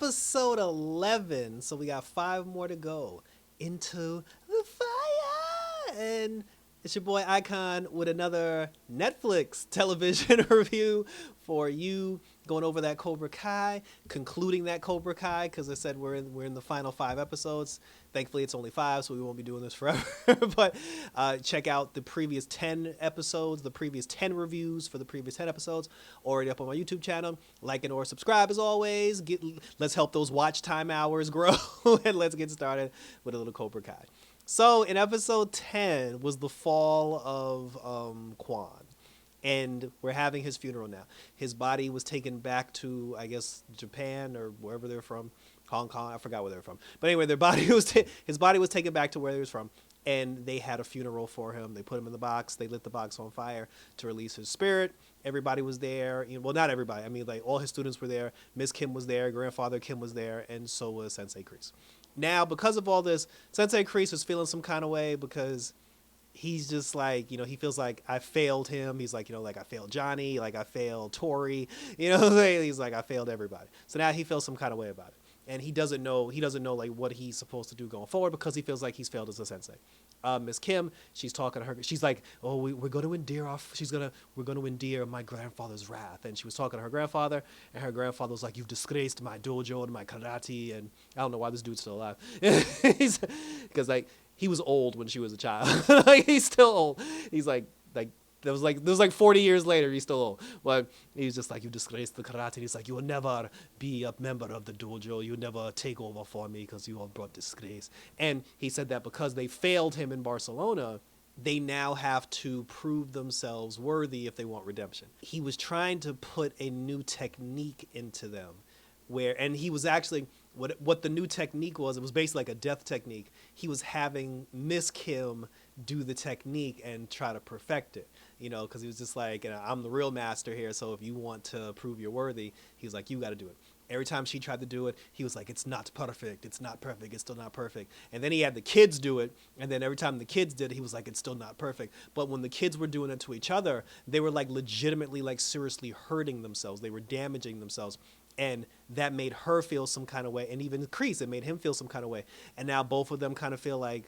episode 11. So we got 5 more to go into the fire. And it's your boy Icon with another Netflix television review for you, going over that Cobra Kai, concluding that Cobra Kai, because I said we're in the final 5 episodes. Thankfully, it's only 5, so we won't be doing this forever. But check out the previous 10 episodes, the previous 10 reviews for the previous 10 episodes, already up on my YouTube channel. Like and or subscribe as always. Let's help those watch time hours grow, and let's get started with a little Cobra Kai. So in episode 10 was the fall of Quan. And we're having his funeral now. His body was taken back to, I guess, Japan or wherever they're from. Hong Kong, I forgot where they're from. But anyway, his body was taken back to where he was from. And they had a funeral for him. They put him in the box. They lit the box on fire to release his spirit. Everybody was there. Well, not everybody. I mean, like, all his students were there. Miss Kim was there. Grandfather Kim was there. And so was Sensei Kreese. Now, because of all this, Sensei Kreese is feeling some kind of way because he's just like, he feels like I failed him. He's like, like I failed Johnny, like I failed Tori, he's like, I failed everybody. So now he feels some kind of way about it. And he doesn't know like what he's supposed to do going forward because he feels like he's failed as a sensei. Miss Kim, she's talking to her. She's like, oh, we're going to endear my grandfather's wrath. And she was talking to her grandfather, and her grandfather was like, you've disgraced my dojo and my karate. And I don't know why this dude's still alive. Because like, he was old when she was a child. Like, he's still old. He's like there was like 40 years later, he's still old. But he's just like, you disgraced the karate. And he's like, you will never be a member of the dojo. You will never take over for me because you have brought disgrace. And he said that because they failed him in Barcelona, they now have to prove themselves worthy if they want redemption. He was trying to put a new technique into them and he was actually, what the new technique was, it was basically like a death technique. He was having Miss Kim do the technique and try to perfect it, because he was just like, I'm the real master here, so if you want to prove you're worthy, he's like, you got to do it. Every time she tried to do it, he was like, it's not perfect, it's not perfect, it's still not perfect. And then he had the kids do it, and then every time the kids did it, he was like, it's still not perfect. But when the kids were doing it to each other, they were like legitimately, like seriously hurting themselves. They were damaging themselves. And that made her feel some kind of way. And even Kreese, it made him feel some kind of way. And now both of them kind of feel like,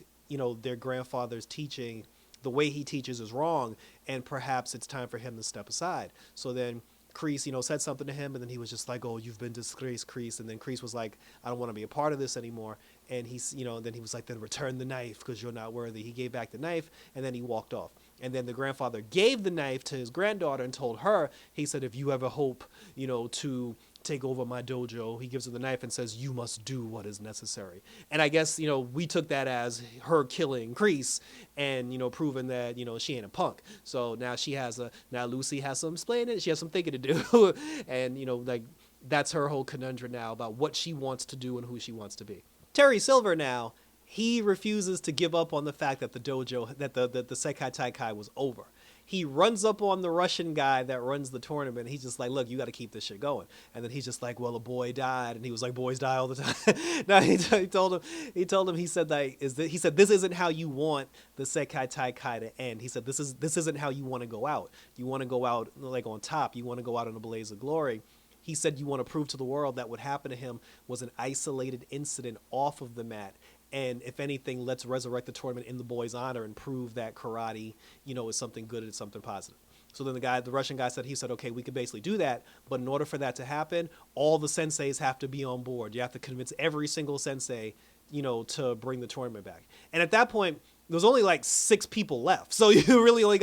their grandfather's teaching, the way he teaches is wrong. And perhaps it's time for him to step aside. So then Kreese, said something to him. And then he was just like, oh, you've been disgraced, Kreese. And then Kreese was like, I don't want to be a part of this anymore. And he's, then he was like, then return the knife because you're not worthy. He gave back the knife and then he walked off. And then the grandfather gave the knife to his granddaughter and told her, he said, if you ever hope, to take over my dojo, he gives her the knife and says, you must do what is necessary. And I guess, we took that as her killing Kreese and, proving that, she ain't a punk. So now now Lucy has some explaining, she has some thinking to do. And, like, that's her whole conundrum now about what she wants to do and who she wants to be. Terry Silver now, he refuses to give up on the fact that the dojo, that the Sekai Taikai was over. He runs up on the Russian guy that runs the tournament. He's just like, look, you got to keep this shit going. And then he's just like, well, a boy died. And he was like, boys die all the time. No, he told him, he said, this isn't how you want the Sekai Taikai to end. He said, this isn't how you want to go out. You want to go out like on top. You want to go out in a blaze of glory. He said, you want to prove to the world that what happened to him was an isolated incident off of the mat. And if anything, let's resurrect the tournament in the boys' honor and prove that karate, is something good and it's something positive. So then the Russian guy said, okay, we could basically do that. But in order for that to happen, all the senseis have to be on board. You have to convince every single sensei, to bring the tournament back. And at that point, there was only like 6 people left. So you really only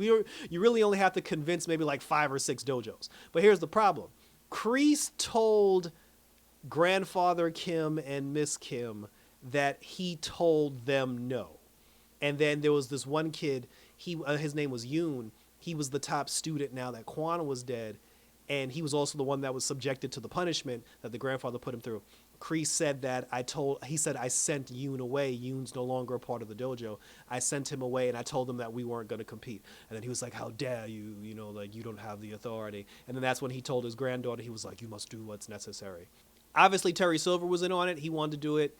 you really only have to convince maybe like 5 or 6 dojos. But here's the problem. Kreese told grandfather Kim and Miss Kim that he told them no. And then there was this one kid, his name was Yoon. He was the top student now that Quan was dead. And he was also the one that was subjected to the punishment that the grandfather put him through. Kreese said that I sent Yoon away. Yoon's no longer a part of the dojo. I sent him away and I told him that we weren't going to compete. And then he was like, how dare you, like you don't have the authority. And then that's when he told his granddaughter, he was like, you must do what's necessary. Obviously, Terry Silver was in on it. He wanted to do it.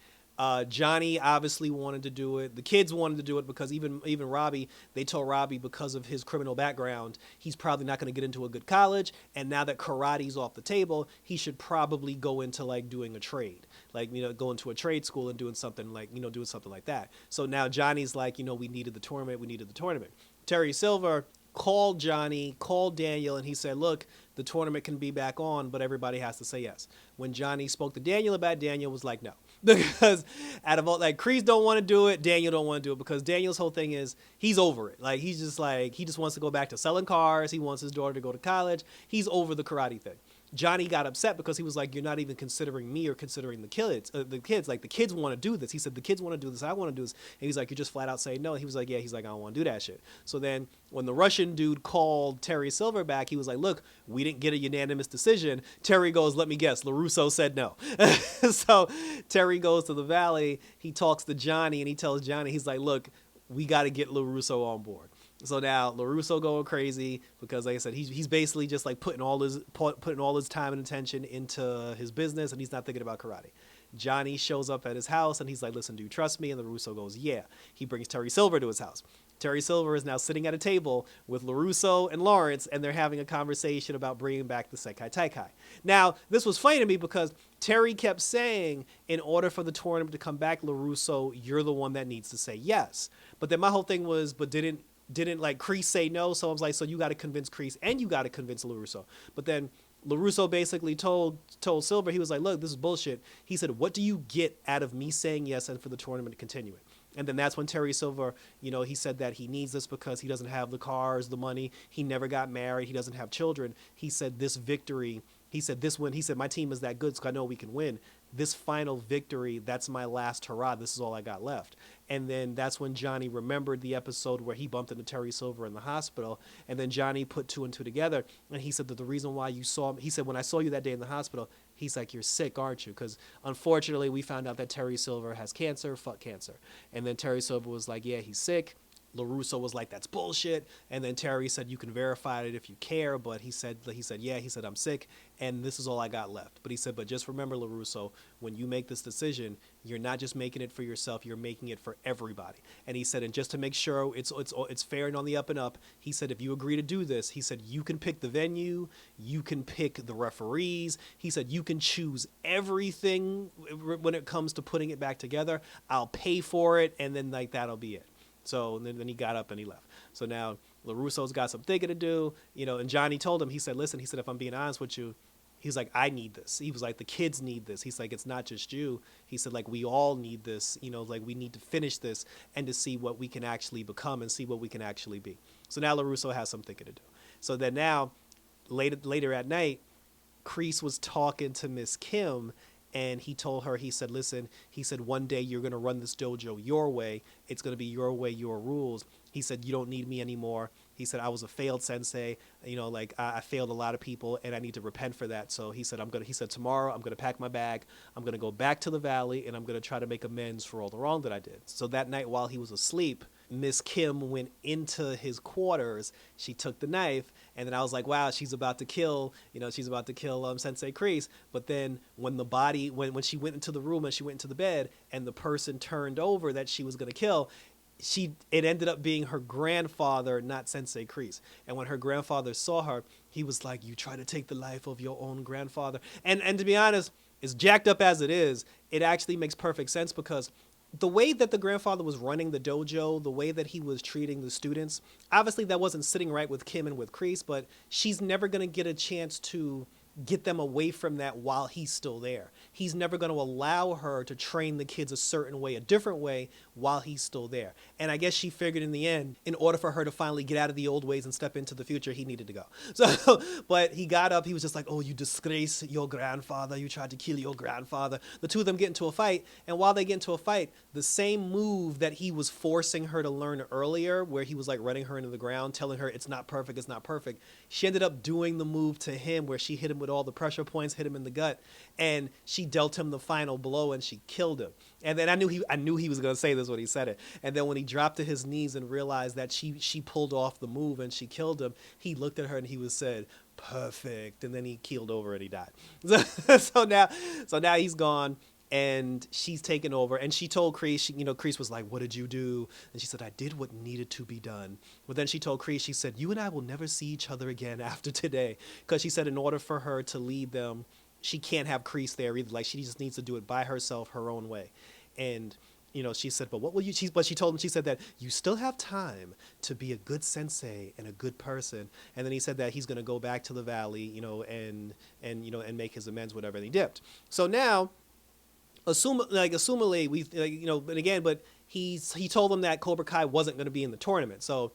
Johnny obviously wanted to do it. The kids wanted to do it because even Robbie, they told Robbie because of his criminal background, he's probably not going to get into a good college. And now that karate's off the table, he should probably go into like doing a trade, like go into a trade school and doing something like doing something like that. So now Johnny's like, we needed the tournament. We needed the tournament. Terry Silver called Johnny, called Daniel, and he said, look, the tournament can be back on, but everybody has to say yes. When Johnny spoke to Daniel about it, Daniel was like, no. Because out of all, like, Kreese don't want to do it, Daniel don't want to do it, because Daniel's whole thing is he's over it. Like, he just wants to go back to selling cars. He wants his daughter to go to college. He's over the karate thing. Johnny got upset because he was like, you're not even considering me or considering the kids. Like, the kids want to do this. He said, the kids want to do this. I want to do this. And he's like, you're just flat out saying no. And he was like, yeah. He's like, I don't want to do that shit. So then when the Russian dude called Terry Silver back, he was like, look, we didn't get a unanimous decision. Terry goes, let me guess, LaRusso said no. So Terry goes to the Valley. He talks to Johnny, and he tells Johnny, he's like, look, we got to get LaRusso on board. So now LaRusso going crazy because, like I said, he's basically just like putting all his time and attention into his business, and he's not thinking about karate. Johnny shows up at his house, and he's like, listen, do you trust me? And LaRusso goes, yeah. He brings Terry Silver to his house. Terry Silver is now sitting at a table with LaRusso and Lawrence, and they're having a conversation about bringing back the Sekai Taikai. Now, this was funny to me because Terry kept saying, in order for the tournament to come back, LaRusso, you're the one that needs to say yes. But then my whole thing was, but didn't like Kreese say no? So I was like, so you got to convince Kreese and you got to convince LaRusso. But then LaRusso basically told Silver, he was like, look, this is bullshit. He said, what do you get out of me saying yes and for the tournament to continue it? And then that's when Terry Silver, he said that he needs this because he doesn't have the cars, the money. He never got married. He doesn't have children. He said this victory, he said this win, he said my team is that good so I know we can win. This final victory, that's my last hurrah. This is all I got left. And then that's when Johnny remembered the episode where he bumped into Terry Silver in the hospital. And then Johnny put two and two together. And he said that the reason why you saw him, he said, when I saw you that day in the hospital, he's like, you're sick, aren't you? Because unfortunately, we found out that Terry Silver has cancer. Fuck cancer. And then Terry Silver was like, yeah, he's sick. LaRusso was like, that's bullshit. And then Terry said, you can verify it if you care. But he said, yeah, he said, I'm sick. And this is all I got left. But he said, but just remember, LaRusso, when you make this decision, you're not just making it for yourself, you're making it for everybody. And he said, and just to make sure it's fair and on the up and up, he said, if you agree to do this, he said, you can pick the venue, you can pick the referees. He said, you can choose everything when it comes to putting it back together. I'll pay for it. And then like, that'll be it. So then he got up and he left. So now LaRusso's got some thinking to do, and Johnny told him, he said, listen, he said, if I'm being honest with you, he's like, I need this. He was like, the kids need this. He's like, it's not just you. He said, like, we all need this, like we need to finish this and to see what we can actually become and see what we can actually be. So now LaRusso has some thinking to do. So then now later at night, Kreese was talking to Miss Kim. And he told her, he said, listen, he said, one day you're going to run this dojo your way. It's going to be your way, your rules. He said, you don't need me anymore. He said, I was a failed sensei. Like I failed a lot of people and I need to repent for that. So he said, tomorrow I'm going to pack my bag. I'm going to go back to the Valley and I'm going to try to make amends for all the wrong that I did. So that night while he was asleep, Miss Kim went into his quarters. She took the knife, and then I was like, wow, she's about to kill Sensei Kreese. But then when the body, when she went into the room and she went into the bed, and the person turned over that she was going to kill, it ended up being her grandfather, not Sensei Kreese. And when her grandfather saw her, he was like, you try to take the life of your own grandfather. And to be honest, as jacked up as it is, it actually makes perfect sense because the way that the grandfather was running the dojo, the way that he was treating the students, obviously that wasn't sitting right with Kim and with Kreese, but she's never going to get a chance to get them away from that while he's still there. He's never going to allow her to train the kids a certain way, a different way, while he's still there. And I guess she figured in the end, in order for her to finally get out of the old ways and step into the future, he needed to go. So, but he got up, he was just like, oh, you disgrace your grandfather, you tried to kill your grandfather. The two of them get into a fight, and while they get into a fight, the same move that he was forcing her to learn earlier, where he was like running her into the ground, telling her it's not perfect, she ended up doing the move to him where she hit him with all the pressure points, hit him in the gut, and she dealt him the final blow and she killed him. And then I knew he was going to say this when he said it. And then when he dropped to his knees and realized that she pulled off the move and she killed him, he looked at her and he said, perfect. And then he keeled over and he died. So now he's gone. and she's taken over. And she told Kreese, Kreese was like, "What did you do?" And she said, "I did what needed to be done." But then she told Kreese, she said, "You and I will never see each other again after today," because she said in order for her to lead them, she can't have Kreese there either. Like she just needs to do it by herself, her own way. And she said, "But what will you?" But she told him, she said that you still have time to be a good sensei and a good person. And then he said that he's going to go back to the valley, and make his amends, whatever. And he dipped. So now, assumably, but he told them that Cobra Kai wasn't going to be in the tournament. So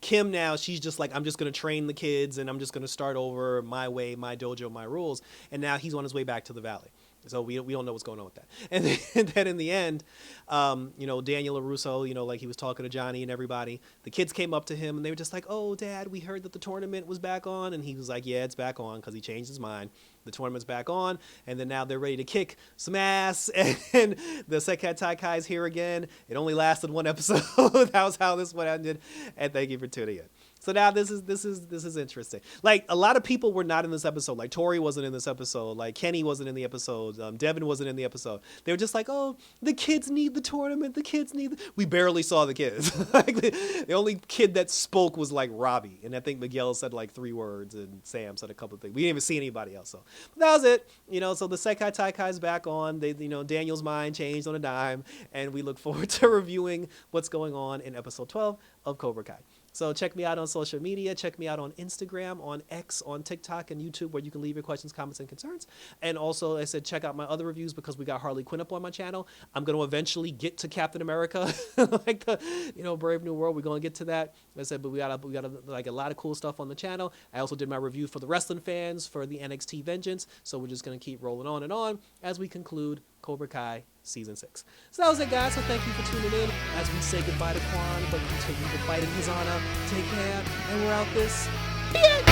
Kim now, she's just like, I'm just going to train the kids and I'm just going to start over my way, my dojo, my rules. And now he's on his way back to the valley. So we don't know what's going on with that. And then in the end, Daniel LaRusso, like he was talking to Johnny and everybody, the kids came up to him and they were just like, "Oh, Dad, we heard that the tournament was back on." And he was like, "Yeah, it's back on," because he changed his mind. The tournament's back on. And then now they're ready to kick some ass. And the Sekai Taikai is here again. It only lasted one episode. That was how this one ended. And thank you for tuning in. So now this is interesting. Like a lot of people were not in this episode. Like Tori wasn't in this episode. Like Kenny wasn't in the episode. Devin wasn't in the episode. They were just like, "Oh, the kids need the tournament. The kids need." We barely saw the kids. Like the only kid that spoke was like Robbie, and I think Miguel said like 3 words, and Sam said a couple of things. We didn't even see anybody else. So but that was it. So the Sekai Taikai is back on. They, Daniel's mind changed on a dime, and we look forward to reviewing what's going on in episode 12 of Cobra Kai. So check me out on social media. Check me out on Instagram, on X, on TikTok, and YouTube, where you can leave your questions, comments, and concerns. And also, like I said, check out my other reviews because we got Harley Quinn up on my channel. I'm going to eventually get to Captain America, like the, Brave New World. We're going to get to that. Like I said, but we got like a lot of cool stuff on the channel. I also did my review for the wrestling fans for the NXT Vengeance. So we're just going to keep rolling on and on as we conclude Cobra Kai Season 6. So that was it, guys. So thank you for tuning in as we say goodbye to Quan, but continue to fight in his honor. Take care, and we're out this. Bitch!